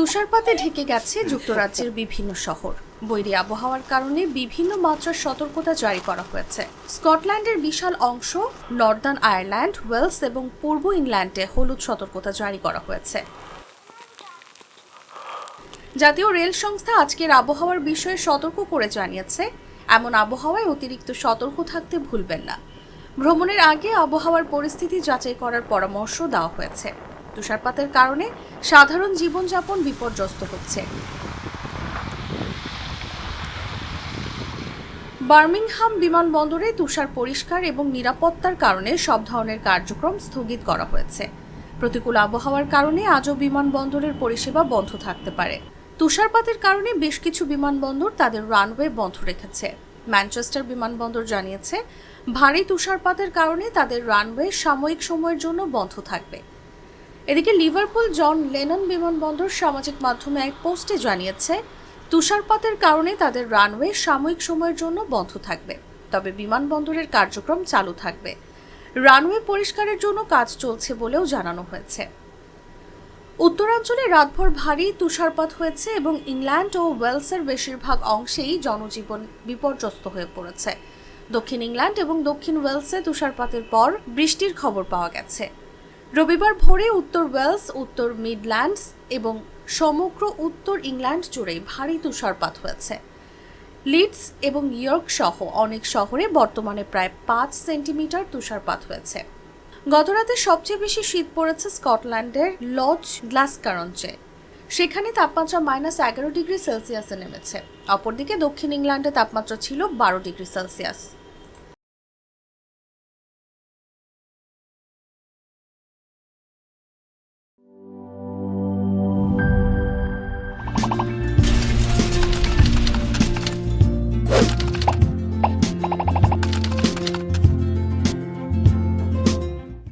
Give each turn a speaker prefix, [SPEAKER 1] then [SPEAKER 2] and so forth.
[SPEAKER 1] তুষারপাতে ঢেকে গেছে যুক্তরাজ্যের বিভিন্ন শহর। বৈরী আবহাওয়ার কারণে বিভিন্ন মাত্রার সতর্কতা জারি করা হয়েছে। স্কটল্যান্ডের বিশাল অংশ, নর্দার্ন আয়ারল্যান্ড, ওয়েলস এবং পূর্ব ইংল্যান্ডে হলুদ সতর্কতা জারি করা হয়েছে। জাতীয় রেল সংস্থা আজকের আবহাওয়ার বিষয়ে সতর্ক করে জানিয়েছে, এমন আবহাওয়ায় অতিরিক্ত সতর্ক থাকতে ভুলবেন না। ভ্রমণের আগে আবহাওয়ার পরিস্থিতি যাচাই করার পরামর্শ দেওয়া হয়েছে। তুষারপাতের কারণে সাধারণ জীবনযাপন বিপর্যস্ত হচ্ছে। বার্মিংহাম বিমানবন্দরে তুষার পরিষ্কার এবং নিরাপত্তার কারণে সব ধরনের কার্যক্রম স্থগিত করা হয়েছে। প্রতিকূল আবহাওয়ার কারণে আজও বিমানবন্দরের পরিষেবা বন্ধ থাকতে পারে। তুষারপাতের কারণে বেশ কিছু বিমানবন্দর তাদের রানওয়ে বন্ধ রেখেছে। ম্যানচেস্টার বিমানবন্দর জানিয়েছে, ভারী তুষারপাতের কারণে তাদের রানওয়ে সাময়িক সময়ের জন্য বন্ধ থাকবে। এদিকে লিভারপুল জন লেনন বিমানবন্দর সামাজিক মাধ্যমে এক পোস্টে জানিয়েছে, তুষারপাতের কারণে তাদের রানওয়ে সাময়িক সময়ের জন্য বন্ধ থাকবে, তবে বিমানবন্দরের কার্যক্রম চালু থাকবে। রানওয়ে পরিষ্কারের জন্য কাজ চলছে বলেও জানানো হয়েছে। উত্তরাঞ্চলে রাতভর ভারী তুষারপাত হয়েছে এবং ইংল্যান্ড ও ওয়েলসের বেশিরভাগ অংশেই জনজীবন বিপর্যস্ত হয়ে পড়েছে। দক্ষিণ ইংল্যান্ড এবং দক্ষিণ ওয়েলসে তুষারপাতের পর বৃষ্টির খবর পাওয়া গেছে। রবিবার ভোরে উত্তর ওয়েলস, উত্তর মিডল্যান্ডস এবং সমগ্র উত্তর ইংল্যান্ড জুড়ে ভারী তুষারপাত হয়েছে। লিডস এবং ইয়র্ক সহ অনেক শহরে বর্তমানে প্রায় 5 সেন্টিমিটার তুষারপাত হয়েছে। গতরাতে সবচেয়ে বেশি শীত পড়েছে স্কটল্যান্ডের লজ গ্লাসকারঞ্চে। সেখানে তাপমাত্রা -11 ডিগ্রি সেলসিয়াসে নেমেছে। অপরদিকে দক্ষিণ ইংল্যান্ডে তাপমাত্রা ছিল 12 ডিগ্রি সেলসিয়াস।